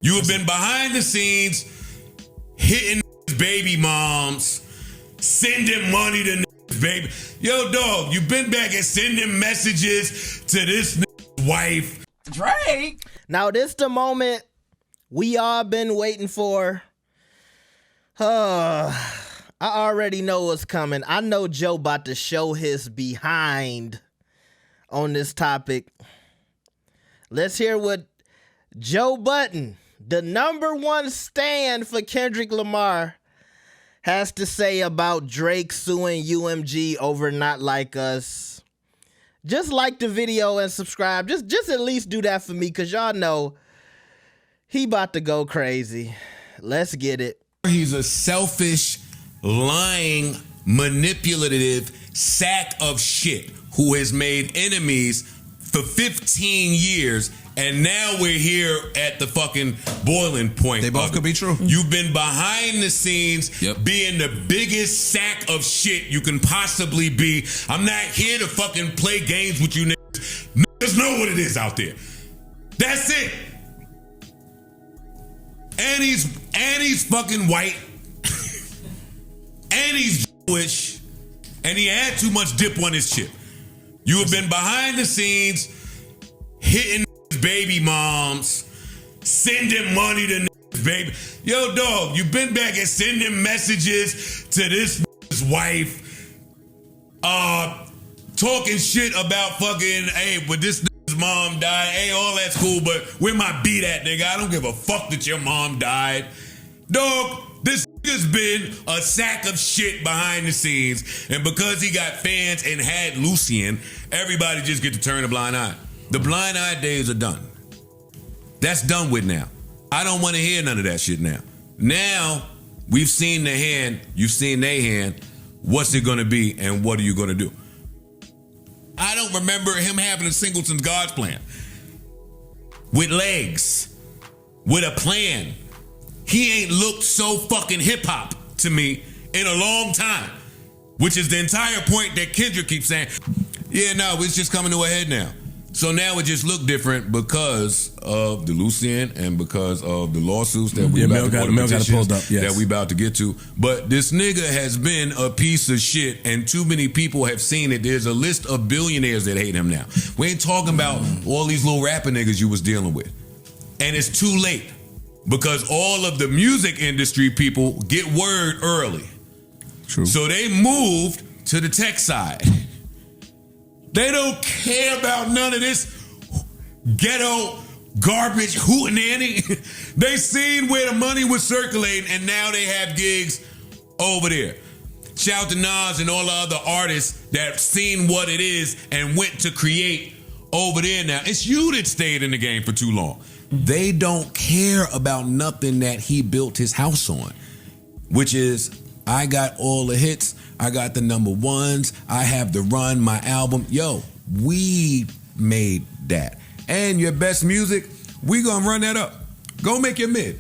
You have been behind the scenes, hitting baby moms, sending money to baby. Yo, dog, you've been back and sending messages to this wife. Drake. Now, this the moment we all been waiting for. I already know what's coming. I know Joe about to show his behind on this topic. Let's hear what Joe Budden, the #1 stan for Kendrick Lamar, has to say about Drake suing UMG over Not Like Us. Just like the video and subscribe. Just at least do that for me, because y'all know he about to go crazy. Let's get it. He's a selfish, lying, manipulative sack of shit who has made enemies for 15 years, and now we're here at the fucking boiling point. They both could be true. You've been behind the scenes, being the biggest sack of shit you can possibly be. I'm not here to fucking play games with you niggas. Niggas know what it is out there. That's it. And he's fucking white. And he's Jewish. And he had too much dip on his chip. You have been behind the scenes, hitting baby moms, sending money to baby. Yo, dog, you've been back and sending messages to this wife, talking shit about fucking, hey, but this mom died. Hey, all that's cool, but where my beat at, nigga? I don't give a fuck that your mom died. Dog, this nigga's been a sack of shit behind the scenes, and because he got fans and had Lucian, everybody just get to turn a blind eye. The blind eye days are done. That's done with now. I don't want to hear none of that shit now. Now, we've seen the hand, you've seen their hand. What's it gonna be, and what are you gonna do? I don't remember him having a Singleton's God's plan. With legs. With a plan. He ain't looked so fucking hip-hop to me in a long time. Which is the entire point that Kendrick keeps saying. Yeah, no, it's just coming to a head now. So now it just look different because of the Lucian and because of the lawsuits that we about to get to. But this nigga has been a piece of shit, and too many people have seen it. There's a list of billionaires that hate him now. We ain't talking about all these little rapper niggas you was dealing with. And it's too late because all of the music industry people get word early. True. So they moved to the tech side. They don't care about none of this ghetto garbage hootenanny. They seen where the money was circulating, and now they have gigs over there. Shout out to Nas and all the other artists that seen what it is and went to create over there now. It's you that stayed in the game for too long. They don't care about nothing that he built his house on, which is, I got all the hits. I got the #1s. I have the run, my album. Yo, we made that. And your best music, we gonna run that up. Go make your mid.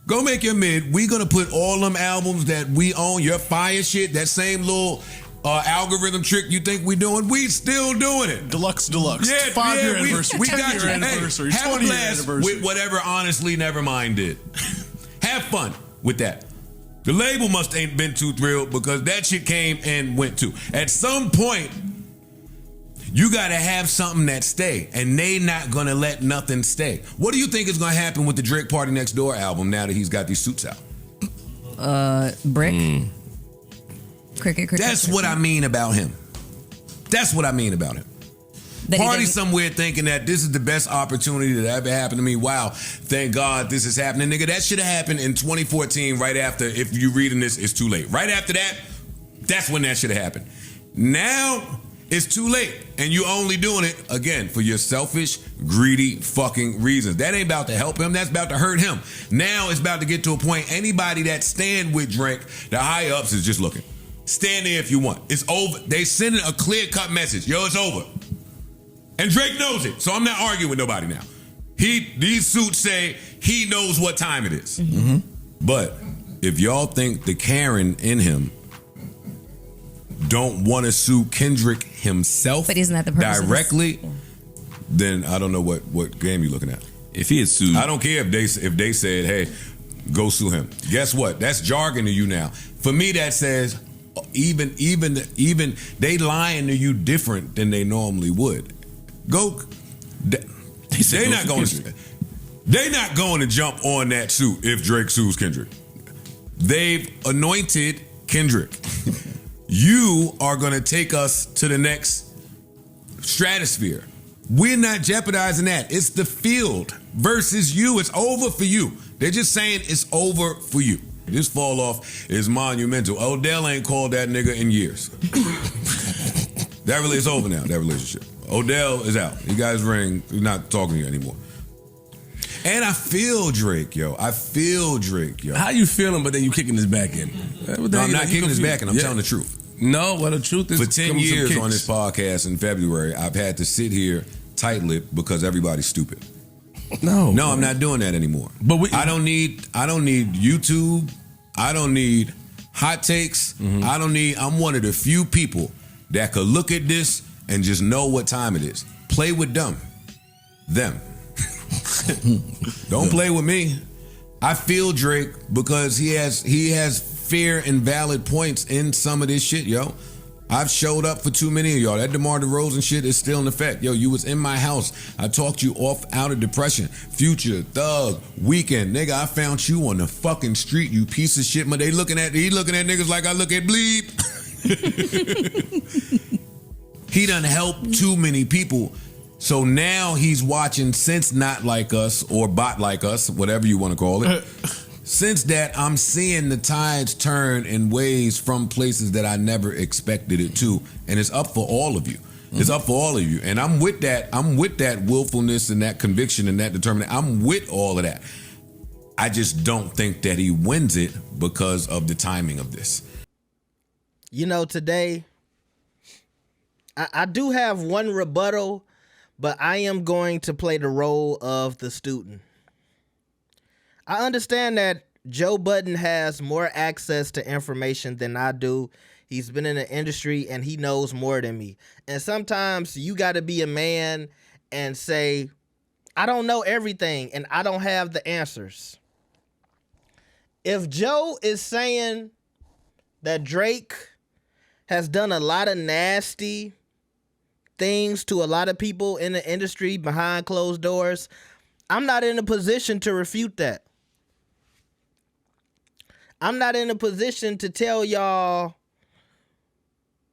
Go make your mid. We gonna put all them albums that we own, your fire shit, that same little algorithm trick you think we doing, we still doing it. Deluxe. Yeah, 5-year anniversary, we got you. anniversary, Hey, have a 20-year blast anniversary. with whatever Honestly Nevermind did. Have fun with that. The label must ain't been too thrilled because that shit came and went too. At some point, you gotta have something that stay, and they not gonna let nothing stay. What do you think is gonna happen with the Drake Party Next Door album now that he's got these suits out? Brick. Cricket. That's what I mean about him. That's what I mean about him. Party somewhere thinking that this is the best opportunity that ever happened to me. Wow, thank God this is happening. Nigga, that should have happened in 2014 right after, if you reading this, it's too late. Right after that, that's when that should have happened. Now, it's too late. And you only doing it, again, for your selfish, greedy fucking reasons. That ain't about to help him. That's about to hurt him. Now it's about to get to a point, anybody that stand with Drake, the high-ups is just looking. Stand there if you want. It's over. They sending a clear-cut message. Yo, it's over. And Drake knows it, so I'm not arguing with nobody now. These suits say he knows what time it is. Mm-hmm. But if y'all think the Karen in him don't want to sue Kendrick himself but isn't that the purpose directly, then I don't know what game you're looking at. If he had sued, I don't care if they said, hey, go sue him. Guess what? That's jargon to you now. For me, that says even they lying to you different than they normally would. They're not going to jump on that suit if Drake sues Kendrick. They've anointed Kendrick. You are going to take us to the next stratosphere. We're not jeopardizing that. It's the field versus you. It's over for you. They're just saying it's over for you. This fall off is monumental. Odell ain't called that nigga in years. That really is over now, that relationship. Odell is out. He got his ring. He's not talking to you anymore. And I feel Drake, yo. How you feeling, but then you kicking his back in? No, I'm not kicking his back in. I'm telling the truth. No, well, the truth is... For 10 years on this podcast in February, I've had to sit here tight-lipped because everybody's stupid. No, I'm not doing that anymore. But I don't need YouTube. I don't need hot takes. Mm-hmm. I'm one of the few people that could look at this and just know what time it is. Play with them. Don't play with me. I feel Drake because he has fair and valid points in some of this shit, yo. I've showed up for too many of y'all. That DeMar DeRozan shit is still in effect. Yo, you was in my house. I talked you out of depression. Future, Thug, Weekend. Nigga, I found you on the fucking street, you piece of shit. But he looking at niggas like I look at Bleep. He done helped too many people. So now he's watching Since Not Like Us or Bot Like Us, whatever you want to call it. Since that, I'm seeing the tides turn in ways from places that I never expected it to. And it's up for all of you. It's up for all of you. And I'm with that. I'm with that willfulness and that conviction and that determination. I'm with all of that. I just don't think that he wins it because of the timing of this. You know, today, I do have one rebuttal, but I am going to play the role of the student. I understand that Joe Budden has more access to information than I do. He's been in the industry and he knows more than me. And sometimes you got to be a man and say, I don't know everything and I don't have the answers. If Joe is saying that Drake has done a lot of nasty things to a lot of people in the industry behind closed doors, I'm not in a position to refute that. I'm not in a position to tell y'all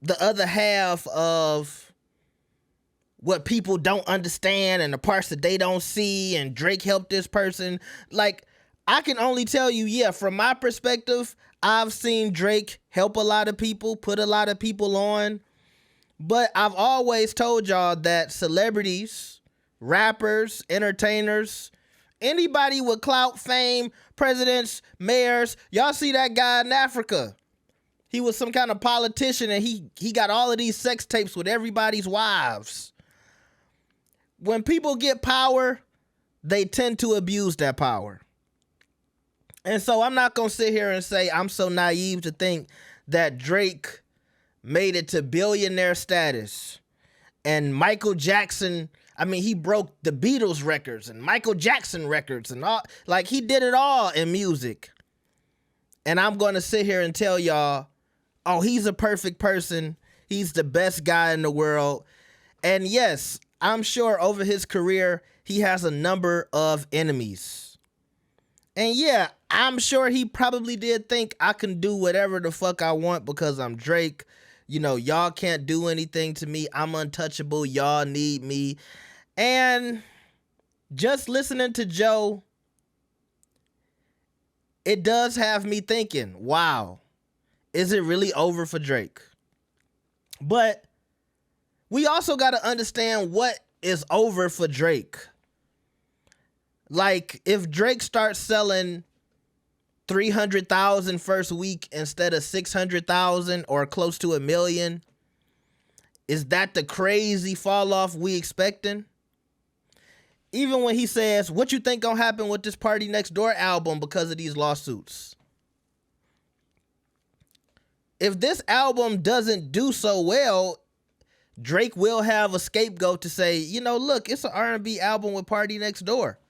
the other half of what people don't understand and the parts that they don't see, and Drake helped this person. Like, I can only tell you, yeah, from my perspective, I've seen Drake help a lot of people, put a lot of people on. But I've always told y'all that celebrities, rappers, entertainers, anybody with clout, fame, presidents, mayors, y'all see that guy in Africa. He was some kind of politician and he got all of these sex tapes with everybody's wives. When people get power, they tend to abuse that power. And so I'm not going to sit here and say I'm so naive to think that Drake made it to billionaire status and Michael Jackson, I mean, he broke the Beatles records and Michael Jackson records and all, like he did it all in music. And I'm going to sit here and tell y'all, oh, he's a perfect person. He's the best guy in the world. And yes, I'm sure over his career, he has a number of enemies. And yeah, I'm sure he probably did think I can do whatever the fuck I want because I'm Drake. You know, y'all can't do anything to me. I'm untouchable. Y'all need me. And just listening to Joe, it does have me thinking, wow, is it really over for Drake? But we also got to understand what is over for Drake. Like, if Drake starts selling 300,000 first week instead of 600,000 or close to 1 million, is that the crazy fall off we expecting? Even when he says, what you think gonna happen with this Party Next Door album because of these lawsuits? If this album doesn't do so well, Drake will have a scapegoat to say, you know, look, it's an R&B album with Party Next Door.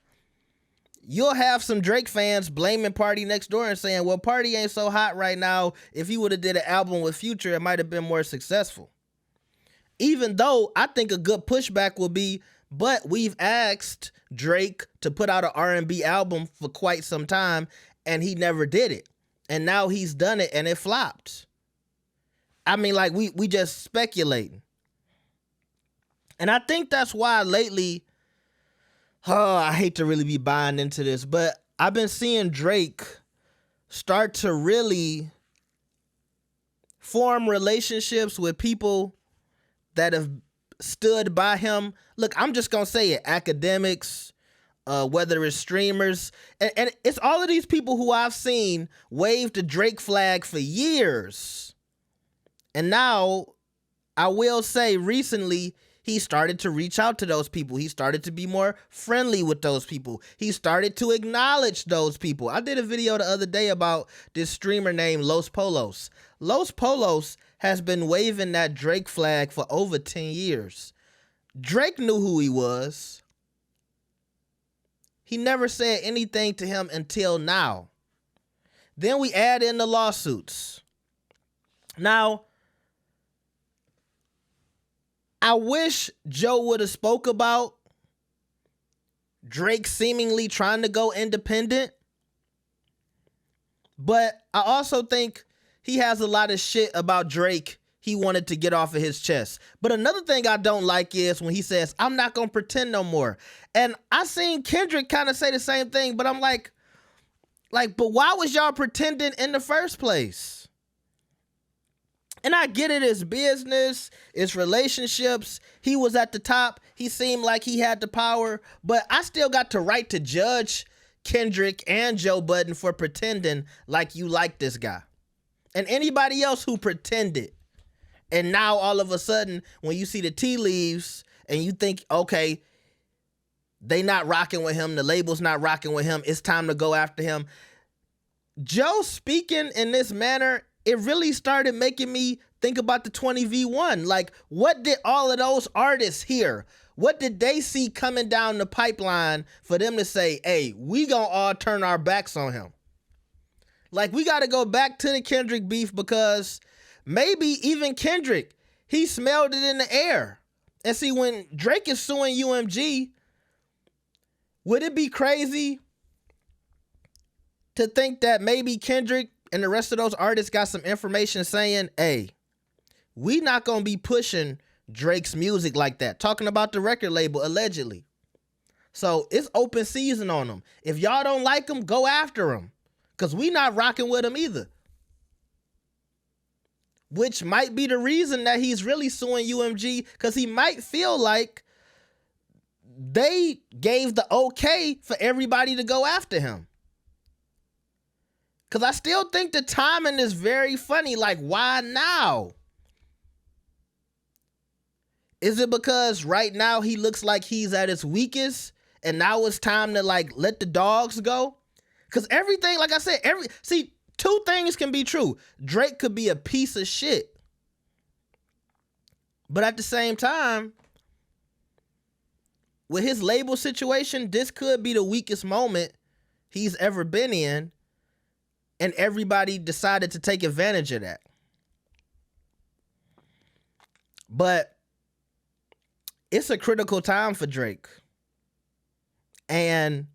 you'll have some Drake fans blaming Party Next Door and saying, well, Party ain't so hot right now. If he would have did an album with Future, it might have been more successful. Even though I think a good pushback will be, but we've asked Drake to put out an R&B album for quite some time, and he never did it. And now he's done it, and it flopped. I mean, like, we just speculating. And I think that's why lately, I hate to really be buying into this, but I've been seeing Drake start to really form relationships with people that have stood by him. Look, I'm just going to say it. Academics, whether it's streamers. And it's all of these people who I've seen wave the Drake flag for years. And now, I will say recently, he started to reach out to those people. He started to be more friendly with those people. He started to acknowledge those people. I did a video the other day about this streamer named Los Polos. Los Polos has been waving that Drake flag for over 10 years. Drake knew who he was. He never said anything to him until now. Then we add in the lawsuits. Now, I wish Joe would have spoke about Drake seemingly trying to go independent. But I also think he has a lot of shit about Drake he wanted to get off of his chest. But another thing I don't like is when he says, I'm not going to pretend no more. And I seen Kendrick kind of say the same thing, but I'm like, but why was y'all pretending in the first place? And I get it, it's business, it's relationships. He was at the top. He seemed like he had the power. But I still got the right to judge Kendrick and Joe Budden for pretending like you like this guy. And anybody else who pretended. And now all of a sudden, when you see the tea leaves and you think, okay, they not rocking with him, the label's not rocking with him, it's time to go after him. Joe speaking in this manner, it really started making me think about the 20v1. Like, what did all of those artists hear? What did they see coming down the pipeline for them to say, hey, we gonna all turn our backs on him? Like, we gotta go back to the Kendrick beef because maybe even Kendrick, he smelled it in the air. And see, when Drake is suing UMG, would it be crazy to think that maybe Kendrick and the rest of those artists got some information saying, hey, we not going to be pushing Drake's music like that. Talking about the record label, allegedly. So it's open season on them. If y'all don't like him, go after him. Because we not rocking with him either. Which might be the reason that he's really suing UMG. Because he might feel like they gave the okay for everybody to go after him. Because I still think the timing is very funny. Like, why now? Is it because right now he looks like he's at his weakest and now it's time to, like, let the dogs go? Because everything, like I said, two things can be true. Drake could be a piece of shit. But at the same time, with his label situation, this could be the weakest moment he's ever been in. And everybody decided to take advantage of that. But it's a critical time for Drake. And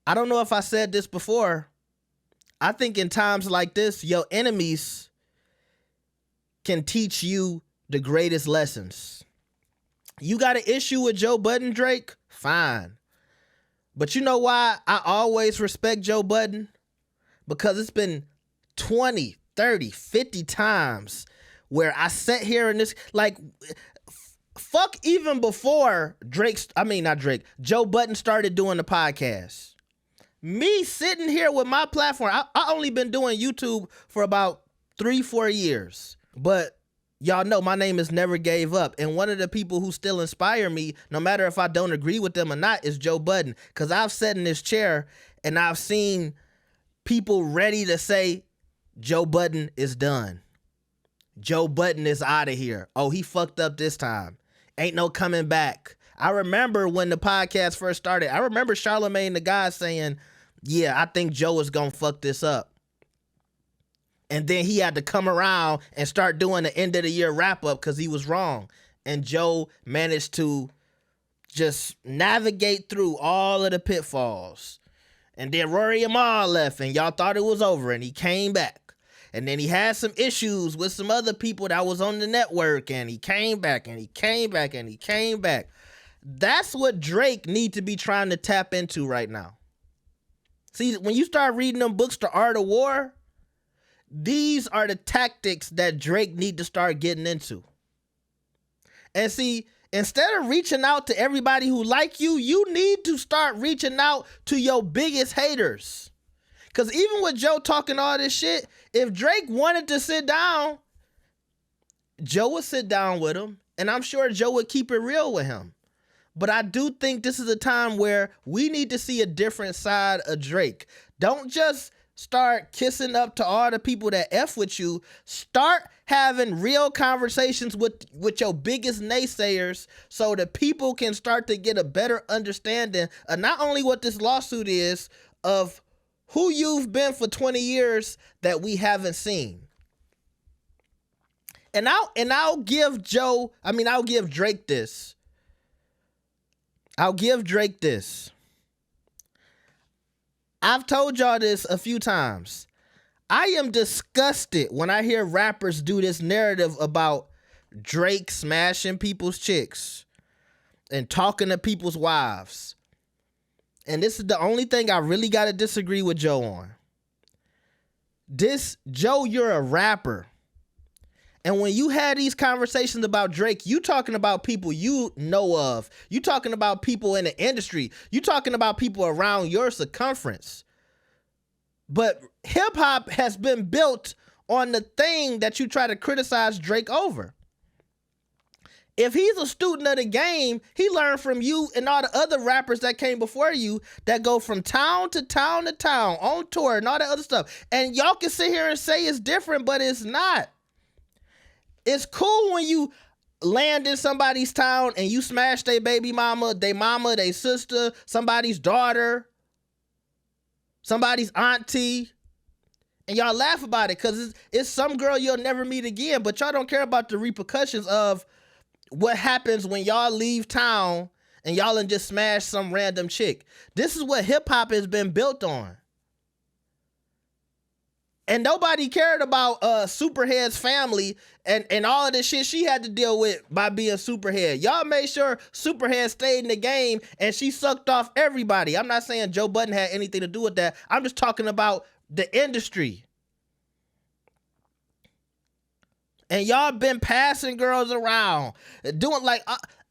I don't know if I said this before. I think in times like this, your enemies can teach you the greatest lessons. You got an issue with Joe Budden, Drake? Fine. But you know why I always respect Joe Budden? Because it's been 20, 30, 50 times where I sat here and this, like, fuck even before Joe Budden started doing the podcast. Me sitting here with my platform, I only been doing YouTube for about 3-4 years. But y'all know my name is Never Gave Up. And one of the people who still inspire me, no matter if I don't agree with them or not, is Joe Budden. Because I've sat in this chair and I've seen people ready to say, Joe Budden is done. Joe Budden is out of here. Oh, he fucked up this time. Ain't no coming back. I remember when the podcast first started, I remember Charlamagne the guy saying, yeah, I think Joe is going to fuck this up. And then he had to come around and start doing the end of the year wrap up because he was wrong. And Joe managed to just navigate through all of the pitfalls. And then Rory Amal left and y'all thought it was over and he came back. And then he had some issues with some other people that was on the network and he came back and he came back and he came back. That's what Drake need to be trying to tap into right now. See, when you start reading them books, The Art of War, these are the tactics that Drake need to start getting into. And see, instead of reaching out to everybody who like you, you need to start reaching out to your biggest haters. Because even with Joe talking all this shit, if Drake wanted to sit down, Joe would sit down with him. And I'm sure Joe would keep it real with him. But I do think this is a time where we need to see a different side of Drake. Don't just start kissing up to all the people that F with you. Start having real conversations with your biggest naysayers so that people can start to get a better understanding of not only what this lawsuit is, of who you've been for 20 years that we haven't seen. And I'll give Drake this. I'll give Drake this. I've told y'all this a few times. I am disgusted when I hear rappers do this narrative about Drake smashing people's chicks and talking to people's wives. And this is the only thing I really got to disagree with Joe on. Joe, you're a rapper. And when you had these conversations about Drake, you talking about people you know of. You talking about people in the industry. You talking about people around your circumference. But hip hop has been built on the thing that you try to criticize Drake over. If he's a student of the game, he learned from you and all the other rappers that came before you that go from town to town to town on tour and all that other stuff. And y'all can sit here and say it's different, but it's not. It's cool when you land in somebody's town and you smash their baby mama, their sister, somebody's daughter, somebody's auntie, and y'all laugh about it because it's some girl you'll never meet again, but y'all don't care about the repercussions of what happens when y'all leave town and y'all and just smash some random chick. This is what hip-hop has been built on. And nobody cared about Superhead's family and all of the shit she had to deal with by being Superhead. Y'all made sure Superhead stayed in the game and she sucked off everybody. I'm not saying Joe Budden had anything to do with that. I'm just talking about the industry. And y'all been passing girls around. Doing like,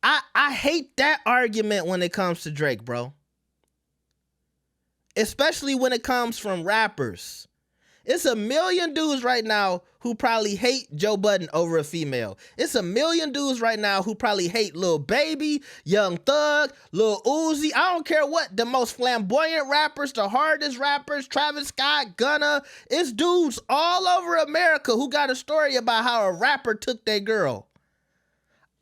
I hate that argument when it comes to Drake, bro. Especially when it comes from rappers. It's a million dudes right now who probably hate Joe Budden over a female. It's a million dudes right now who probably hate Lil Baby, Young Thug, Lil Uzi. I don't care what. The most flamboyant rappers, the hardest rappers, Travis Scott, Gunna. It's dudes all over America who got a story about how a rapper took their girl.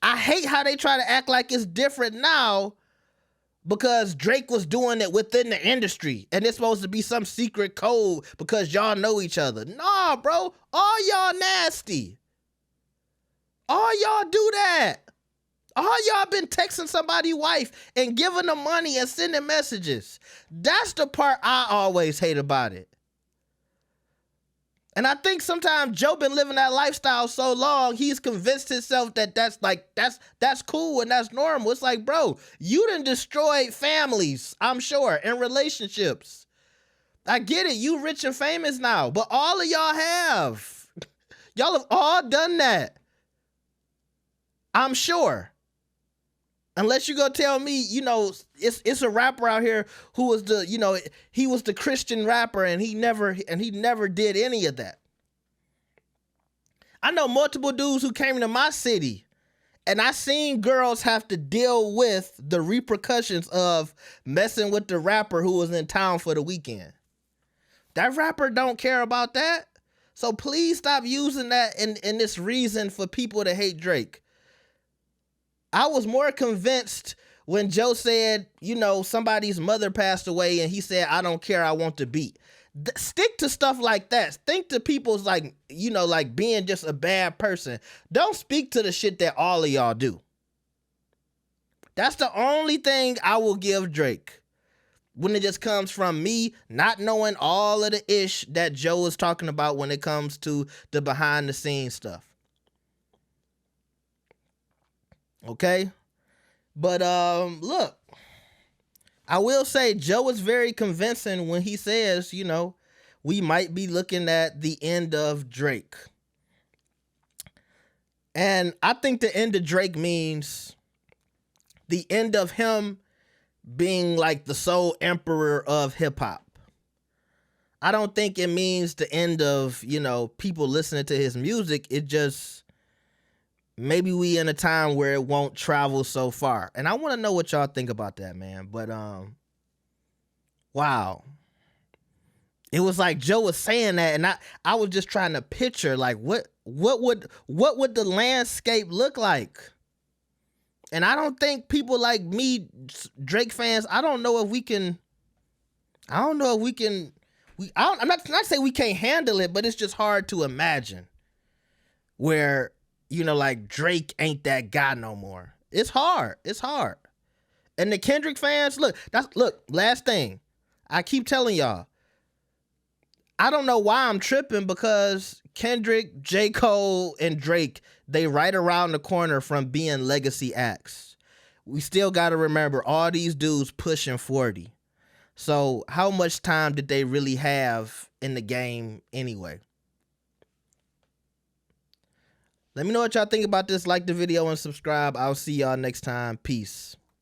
I hate how they try to act like it's different now because Drake was doing it within the industry and it's supposed to be some secret code because y'all know each other. Nah, bro. All y'all nasty. All y'all do that. All y'all been texting somebody's wife and giving them money and sending messages. That's the part I always hate about it. And I think sometimes Joe been living that lifestyle so long, he's convinced himself that that's cool and that's normal. It's like, bro, you done destroyed families, I'm sure, and relationships. I get it, you rich and famous now, but all of y'all have. Y'all have all done that. I'm sure. Unless you go tell me, it's a rapper out here who was he was the Christian rapper and he never did any of that. I know multiple dudes who came to my city and I seen girls have to deal with the repercussions of messing with the rapper who was in town for the weekend. That rapper don't care about that. So please stop using that in this reason for people to hate Drake. I was more convinced when Joe said, somebody's mother passed away and he said, I don't care, I want the beat. Stick to stuff like that. Think to people's like being just a bad person. Don't speak to the shit that all of y'all do. That's the only thing I will give Drake when it just comes from me not knowing all of the ish that Joe is talking about when it comes to the behind the scenes stuff. Okay? But look, I will say Joe is very convincing when he says, we might be looking at the end of Drake. And I think the end of Drake means the end of him being like the sole emperor of hip hop. I don't think it means the end of, people listening to his music. It just, maybe we in a time where it won't travel so far. And I want to know what y'all think about that, man. But, wow. It was like Joe was saying that, and I was just trying to picture, like, what would the landscape look like? And I don't think people like me, Drake fans, I don't know if we can, I'm not saying we can't handle it, but it's just hard to imagine where, like Drake ain't that guy no more. It's hard. And the Kendrick fans, look, last thing. I keep telling y'all, I don't know why I'm tripping, because Kendrick, J. Cole, and Drake, they right around the corner from being legacy acts. We still got to remember all these dudes pushing 40. So how much time did they really have in the game anyway? Let me know what y'all think about this. Like the video and subscribe. I'll see y'all next time. Peace.